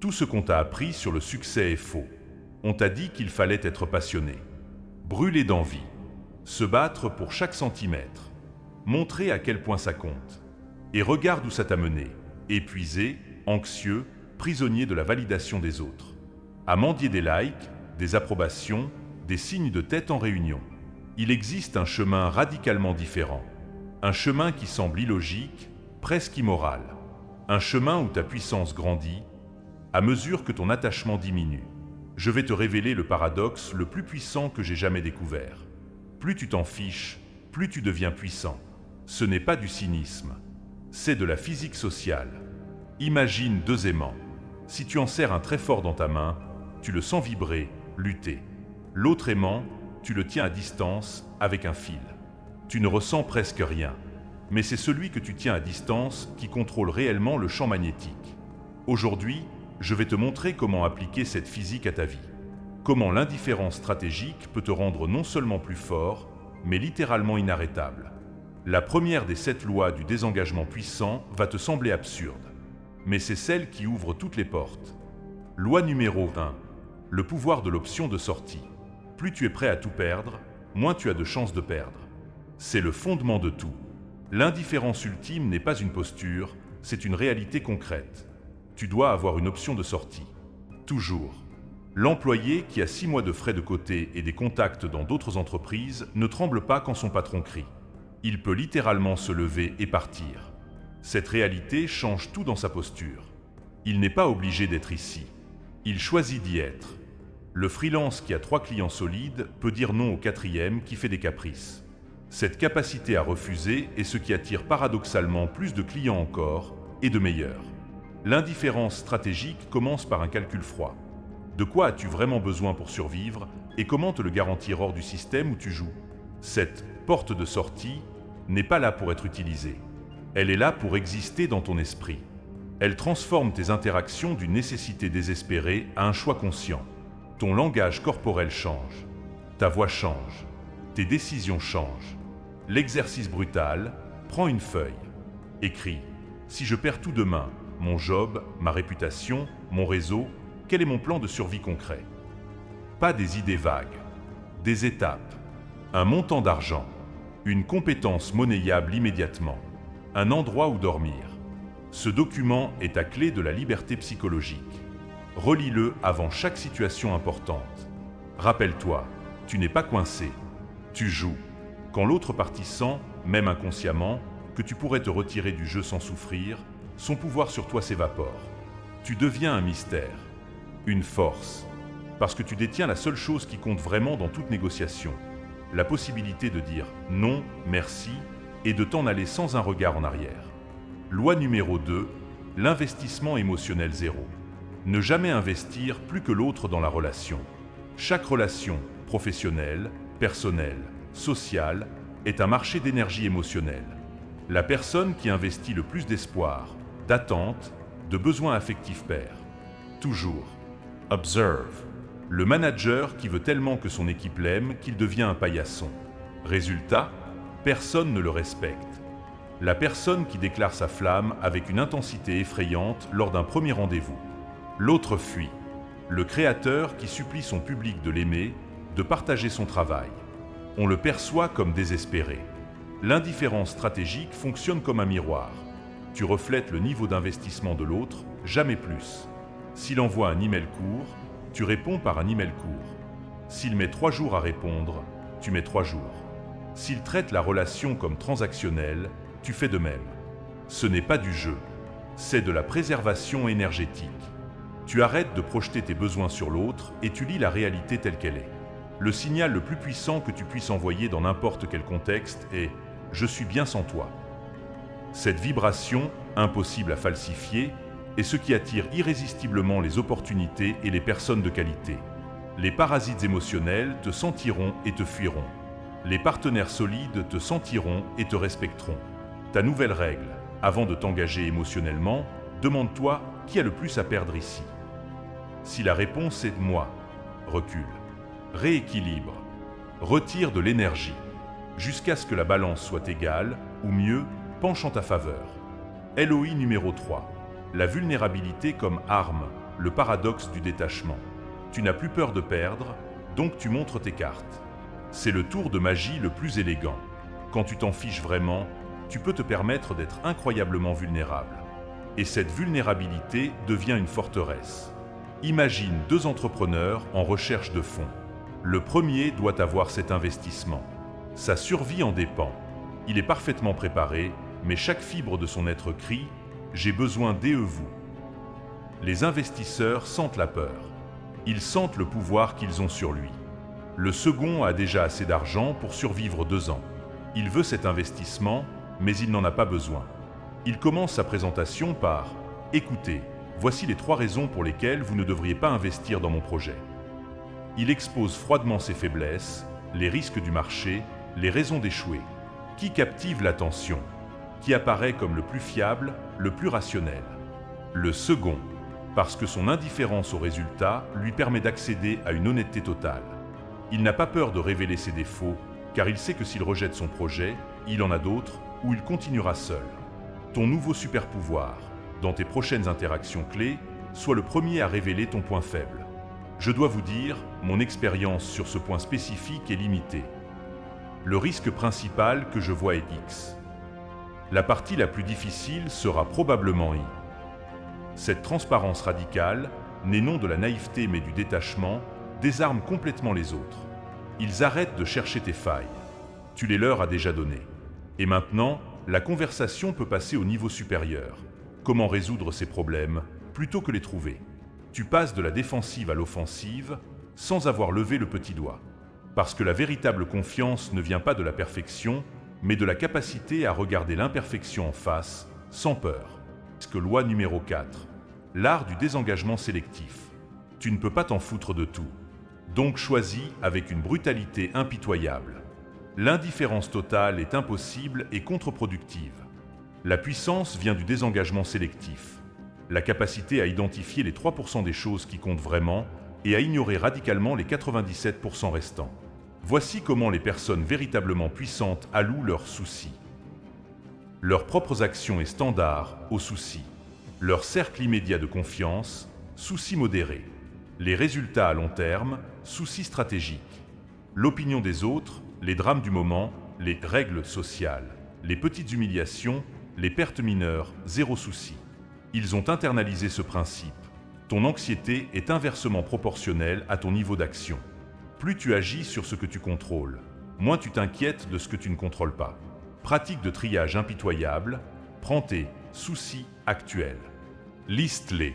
Tout ce qu'on t'a appris sur le succès est faux. On t'a dit qu'il fallait être passionné, brûler d'envie, se battre pour chaque centimètre, montrer à quel point ça compte. Et regarde où ça t'a mené, épuisé, anxieux, prisonnier de la validation des autres. À mendier des likes, des approbations, des signes de tête en réunion. Il existe un chemin radicalement différent. Un chemin qui semble illogique, presque immoral. Un chemin où ta puissance grandit à mesure que ton attachement diminue. Je vais te révéler le paradoxe le plus puissant que j'ai jamais découvert. Plus tu t'en fiches, plus tu deviens puissant. Ce n'est pas du cynisme, c'est de la physique sociale. Imagine deux aimants. Si tu en serres un très fort dans ta main, tu le sens vibrer, lutter. L'autre aimant, tu le tiens à distance avec un fil. Tu ne ressens presque rien, mais c'est celui que tu tiens à distance qui contrôle réellement le champ magnétique. Aujourd'hui, je vais te montrer comment appliquer cette physique à ta vie. Comment l'indifférence stratégique peut te rendre non seulement plus fort, mais littéralement inarrêtable. La première des 7 lois du désengagement puissant va te sembler absurde, mais c'est celle qui ouvre toutes les portes. Loi numéro 1. Le pouvoir de l'option de sortie. Plus tu es prêt à tout perdre, moins tu as de chances de perdre. C'est le fondement de tout. L'indifférence ultime n'est pas une posture, c'est une réalité concrète. Tu dois avoir une option de sortie. Toujours. L'employé qui a 6 mois de frais de côté et des contacts dans d'autres entreprises ne tremble pas quand son patron crie. Il peut littéralement se lever et partir. Cette réalité change tout dans sa posture. Il n'est pas obligé d'être ici. Il choisit d'y être. Le freelance qui a 3 clients solides peut dire non au 4e qui fait des caprices. Cette capacité à refuser est ce qui attire paradoxalement plus de clients encore et de meilleurs. L'indifférence stratégique commence par un calcul froid. De quoi as-tu vraiment besoin pour survivre et comment te le garantir hors du système où tu joues? Cette porte de sortie n'est pas là pour être utilisée. Elle est là pour exister dans ton esprit. Elle transforme tes interactions d'une nécessité désespérée à un choix conscient. Ton langage corporel change. Ta voix change. Tes décisions changent. L'exercice brutal, prends une feuille. Écris. Si je perds tout demain, mon job, ma réputation, mon réseau, quel est mon plan de survie concret? Pas des idées vagues, des étapes, un montant d'argent, une compétence monnayable immédiatement, un endroit où dormir. Ce document est ta clé de la liberté psychologique. Relis-le avant chaque situation importante. Rappelle-toi, tu n'es pas coincé, tu joues. Quand l'autre partie sent, même inconsciemment, que tu pourrais te retirer du jeu sans souffrir, son pouvoir sur toi s'évapore. Tu deviens un mystère, une force, parce que tu détiens la seule chose qui compte vraiment dans toute négociation, la possibilité de dire non, merci, et de t'en aller sans un regard en arrière. Loi numéro 2, l'investissement émotionnel zéro. Ne jamais investir plus que l'autre dans la relation. Chaque relation, professionnelle, personnelle, sociale, est un marché d'énergie émotionnelle. La personne qui investit le plus d'espoir, d'attente, de besoins affectifs perd. Toujours. Observe. Le manager qui veut tellement que son équipe l'aime qu'il devient un paillasson. Résultat, personne ne le respecte. La personne qui déclare sa flamme avec une intensité effrayante lors d'un premier rendez-vous. L'autre fuit. Le créateur qui supplie son public de l'aimer, de partager son travail. On le perçoit comme désespéré. L'indifférence stratégique fonctionne comme un miroir. Tu reflètes le niveau d'investissement de l'autre, jamais plus. S'il envoie un email court, tu réponds par un email court. S'il met 3 jours à répondre, tu mets 3 jours. S'il traite la relation comme transactionnelle, tu fais de même. Ce n'est pas du jeu, c'est de la préservation énergétique. Tu arrêtes de projeter tes besoins sur l'autre et tu lis la réalité telle qu'elle est. Le signal le plus puissant que tu puisses envoyer dans n'importe quel contexte est « Je suis bien sans toi ». Cette vibration, impossible à falsifier, est ce qui attire irrésistiblement les opportunités et les personnes de qualité. Les parasites émotionnels te sentiront et te fuiront. Les partenaires solides te sentiront et te respecteront. Ta nouvelle règle, avant de t'engager émotionnellement, demande-toi qui a le plus à perdre ici. Si la réponse est « moi », recule. Rééquilibre. Retire de l'énergie, jusqu'à ce que la balance soit égale, ou mieux, penche en ta faveur. LOI numéro 3. La vulnérabilité comme arme, le paradoxe du détachement. Tu n'as plus peur de perdre, donc tu montres tes cartes. C'est le tour de magie le plus élégant. Quand tu t'en fiches vraiment, tu peux te permettre d'être incroyablement vulnérable. Et cette vulnérabilité devient une forteresse. Imagine deux entrepreneurs en recherche de fonds. Le premier doit avoir cet investissement. Sa survie en dépend. Il est parfaitement préparé, mais chaque fibre de son être crie « J'ai besoin d'eux-vous ». Les investisseurs sentent la peur. Ils sentent le pouvoir qu'ils ont sur lui. Le second a déjà assez d'argent pour survivre 2 ans. Il veut cet investissement, mais il n'en a pas besoin. Il commence sa présentation par « Écoutez, voici les 3 raisons pour lesquelles vous ne devriez pas investir dans mon projet ». Il expose froidement ses faiblesses, les risques du marché, les raisons d'échouer. Qui captive l'attention? Qui apparaît comme le plus fiable, le plus rationnel? Le second, parce que son indifférence aux résultats lui permet d'accéder à une honnêteté totale. Il n'a pas peur de révéler ses défauts, car il sait que s'il rejette son projet, il en a d'autres où il continuera seul. Ton nouveau super-pouvoir, dans tes prochaines interactions clés, sois le premier à révéler ton point faible. Je dois vous dire, mon expérience sur ce point spécifique est limitée. Le risque principal que je vois est X. La partie la plus difficile sera probablement Y. Cette transparence radicale, née non de la naïveté mais du détachement, désarme complètement les autres. Ils arrêtent de chercher tes failles. Tu les leur as déjà données. Et maintenant, la conversation peut passer au niveau supérieur. Comment résoudre ces problèmes plutôt que les trouver? Tu passes de la défensive à l'offensive sans avoir levé le petit doigt. Parce que la véritable confiance ne vient pas de la perfection, mais de la capacité à regarder l'imperfection en face, sans peur. Loi numéro 4. L'art du désengagement sélectif. Tu ne peux pas t'en foutre de tout. Donc choisis avec une brutalité impitoyable. L'indifférence totale est impossible et contre-productive. La puissance vient du désengagement sélectif. La capacité à identifier les 3% des choses qui comptent vraiment et à ignorer radicalement les 97% restants. Voici comment les personnes véritablement puissantes allouent leurs soucis. Leurs propres actions et standards aux soucis. Leur cercle immédiat de confiance, soucis modérés. Les résultats à long terme, soucis stratégiques. L'opinion des autres, les drames du moment, les règles sociales. Les petites humiliations, les pertes mineures, zéro souci. Ils ont internalisé ce principe. Ton anxiété est inversement proportionnelle à ton niveau d'action. Plus tu agis sur ce que tu contrôles, moins tu t'inquiètes de ce que tu ne contrôles pas. Pratique de triage impitoyable, prends tes soucis actuels. Liste-les.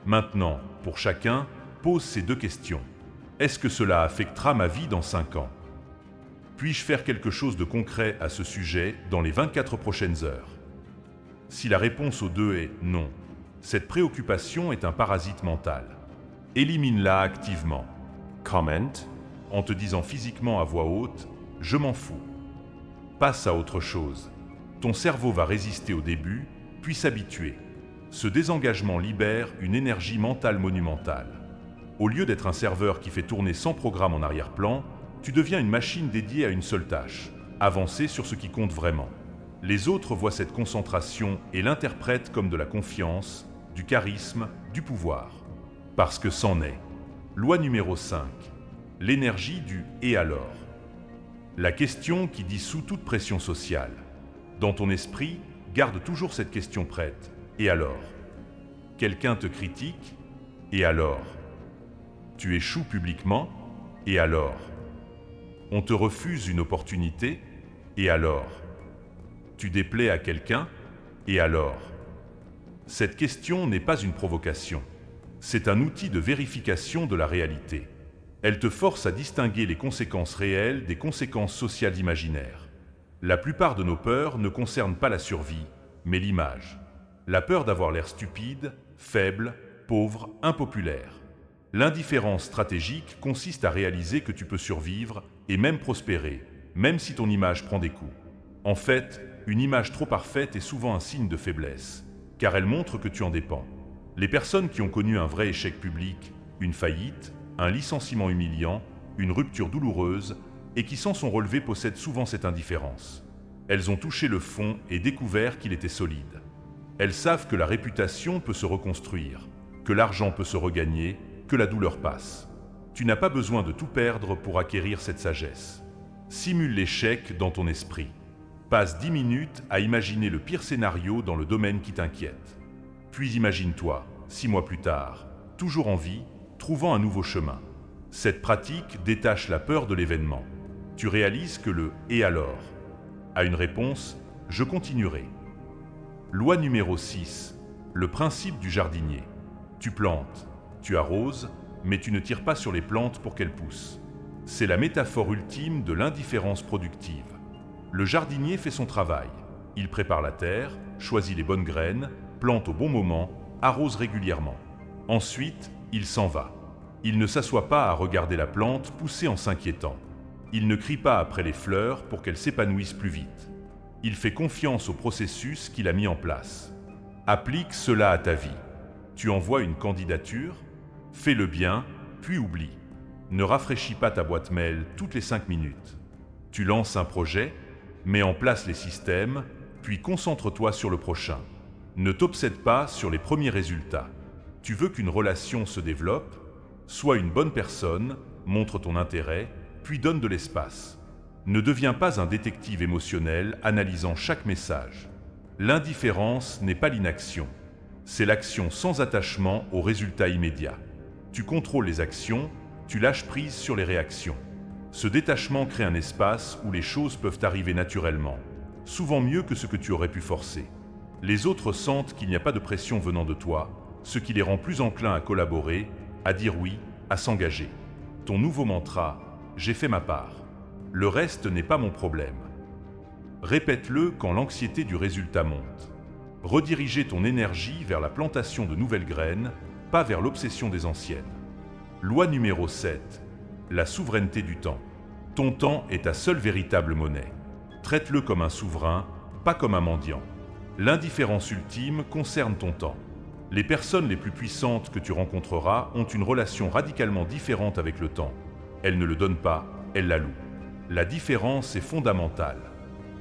Maintenant, pour chacun, pose ces 2 questions. Est-ce que cela affectera ma vie dans 5 ans? Puis-je faire quelque chose de concret à ce sujet dans les 24 prochaines heures? Si la réponse aux 2 est non, cette préoccupation est un parasite mental. Élimine-la activement. Comment? En te disant physiquement à voix haute « Je m'en fous ». Passe à autre chose. Ton cerveau va résister au début, puis s'habituer. Ce désengagement libère une énergie mentale monumentale. Au lieu d'être un serveur qui fait tourner 100 programmes en arrière-plan, tu deviens une machine dédiée à une seule tâche, avancer sur ce qui compte vraiment. Les autres voient cette concentration et l'interprètent comme de la confiance, du charisme, du pouvoir. Parce que c'en est. Loi numéro 5. L'énergie du « et alors ». La question qui dissout toute pression sociale. Dans ton esprit, garde toujours cette question prête. Et alors? Quelqu'un te critique? Et alors? Tu échoues publiquement? Et alors? On te refuse une opportunité? Et alors? Tu déplais à quelqu'un? Et alors? Cette question n'est pas une provocation. C'est un outil de vérification de la réalité. Elle te force à distinguer les conséquences réelles des conséquences sociales imaginaires. La plupart de nos peurs ne concernent pas la survie, mais l'image. La peur d'avoir l'air stupide, faible, pauvre, impopulaire. L'indifférence stratégique consiste à réaliser que tu peux survivre et même prospérer, même si ton image prend des coups. En fait, une image trop parfaite est souvent un signe de faiblesse, car elle montre que tu en dépends. Les personnes qui ont connu un vrai échec public, une faillite, un licenciement humiliant, une rupture douloureuse, et qui s'en sont relevées possèdent souvent cette indifférence. Elles ont touché le fond et découvert qu'il était solide. Elles savent que la réputation peut se reconstruire, que l'argent peut se regagner, que la douleur passe. Tu n'as pas besoin de tout perdre pour acquérir cette sagesse. Simule l'échec dans ton esprit. Passe 10 minutes à imaginer le pire scénario dans le domaine qui t'inquiète. Puis imagine-toi, 6 mois plus tard, toujours en vie, trouvant un nouveau chemin. Cette pratique détache la peur de l'événement. Tu réalises que le « et alors » a une réponse « je continuerai ». Loi numéro 6. Le principe du jardinier. Tu plantes, tu arroses, mais tu ne tires pas sur les plantes pour qu'elles poussent. C'est la métaphore ultime de l'indifférence productive. Le jardinier fait son travail. Il prépare la terre, choisit les bonnes graines, plante au bon moment, arrose régulièrement. Ensuite, il s'en va. Il ne s'assoit pas à regarder la plante pousser en s'inquiétant. Il ne crie pas après les fleurs pour qu'elles s'épanouissent plus vite. Il fait confiance au processus qu'il a mis en place. Applique cela à ta vie. Tu envoies une candidature, fais-le bien, puis oublie. Ne rafraîchis pas ta boîte mail toutes les 5 minutes. Tu lances un projet, mets en place les systèmes, puis concentre-toi sur le prochain. Ne t'obsède pas sur les premiers résultats. Tu veux qu'une relation se développe? Sois une bonne personne, montre ton intérêt, puis donne de l'espace. Ne deviens pas un détective émotionnel analysant chaque message. L'indifférence n'est pas l'inaction. C'est l'action sans attachement aux résultats immédiats. Tu contrôles les actions, tu lâches prise sur les réactions. Ce détachement crée un espace où les choses peuvent arriver naturellement, souvent mieux que ce que tu aurais pu forcer. Les autres sentent qu'il n'y a pas de pression venant de toi, ce qui les rend plus enclins à collaborer, à dire oui, à s'engager. Ton nouveau mantra, j'ai fait ma part. Le reste n'est pas mon problème. Répète-le quand l'anxiété du résultat monte. Rediriger ton énergie vers la plantation de nouvelles graines, pas vers l'obsession des anciennes. Loi numéro 7. La souveraineté du temps. Ton temps est ta seule véritable monnaie. Traite-le comme un souverain, pas comme un mendiant. L'indifférence ultime concerne ton temps. Les personnes les plus puissantes que tu rencontreras ont une relation radicalement différente avec le temps. Elles ne le donnent pas, elles l'allouent. La différence est fondamentale.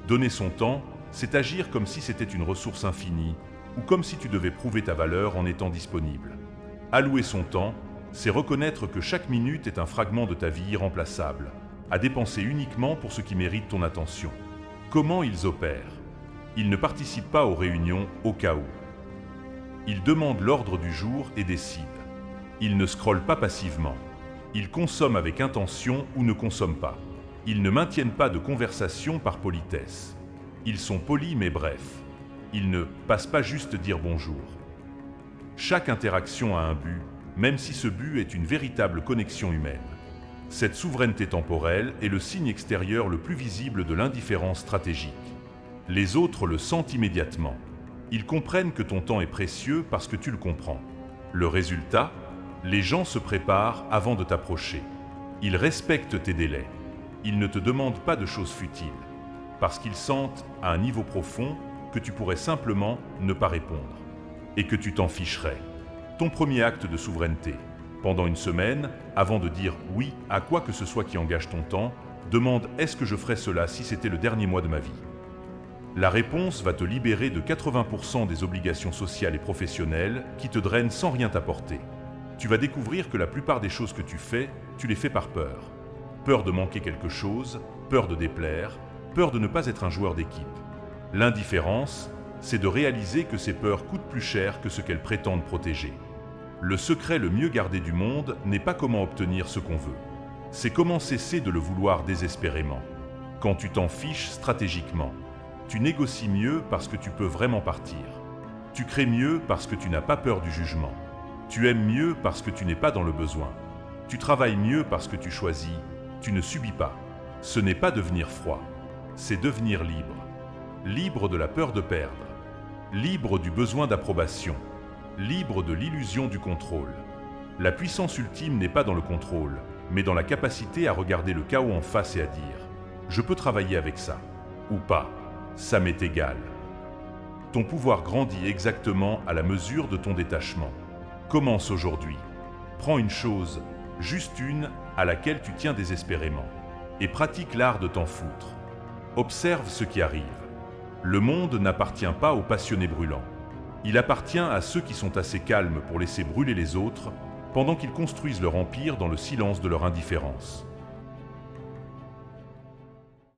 Donner son temps, c'est agir comme si c'était une ressource infinie ou comme si tu devais prouver ta valeur en étant disponible. Allouer son temps, c'est reconnaître que chaque minute est un fragment de ta vie irremplaçable, à dépenser uniquement pour ce qui mérite ton attention. Comment ils opèrent? Ils ne participent pas aux réunions au cas où. Ils demandent l'ordre du jour et décident. Ils ne scrollent pas passivement. Ils consomment avec intention ou ne consomment pas. Ils ne maintiennent pas de conversation par politesse. Ils sont polis mais brefs. Ils ne passent pas juste dire bonjour. Chaque interaction a un but, même si ce but est une véritable connexion humaine. Cette souveraineté temporelle est le signe extérieur le plus visible de l'indifférence stratégique. Les autres le sentent immédiatement. Ils comprennent que ton temps est précieux parce que tu le comprends. Le résultat, les gens se préparent avant de t'approcher. Ils respectent tes délais. Ils ne te demandent pas de choses futiles, parce qu'ils sentent, à un niveau profond, que tu pourrais simplement ne pas répondre, et que tu t'en ficherais. Ton premier acte de souveraineté. Pendant une semaine, avant de dire oui à quoi que ce soit qui engage ton temps, demande « Est-ce que je ferais cela si c'était le dernier mois de ma vie ?» La réponse va te libérer de 80% des obligations sociales et professionnelles qui te drainent sans rien t'apporter. Tu vas découvrir que la plupart des choses que tu les fais par peur. Peur de manquer quelque chose, peur de déplaire, peur de ne pas être un joueur d'équipe. L'indifférence, c'est de réaliser que ces peurs coûtent plus cher que ce qu'elles prétendent protéger. Le secret le mieux gardé du monde n'est pas comment obtenir ce qu'on veut. C'est comment cesser de le vouloir désespérément. Quand tu t'en fiches stratégiquement, tu négocies mieux parce que tu peux vraiment partir. Tu crées mieux parce que tu n'as pas peur du jugement. Tu aimes mieux parce que tu n'es pas dans le besoin. Tu travailles mieux parce que tu choisis. Tu ne subis pas. Ce n'est pas devenir froid. C'est devenir libre. Libre de la peur de perdre. Libre du besoin d'approbation. Libre de l'illusion du contrôle. La puissance ultime n'est pas dans le contrôle, mais dans la capacité à regarder le chaos en face et à dire « Je peux travailler avec ça. » ou pas. Ça m'est égal. Ton pouvoir grandit exactement à la mesure de ton détachement. Commence aujourd'hui. Prends une chose, juste une, à laquelle tu tiens désespérément, et pratique l'art de t'en foutre. Observe ce qui arrive. Le monde n'appartient pas aux passionnés brûlants. Il appartient à ceux qui sont assez calmes pour laisser brûler les autres, pendant qu'ils construisent leur empire dans le silence de leur indifférence.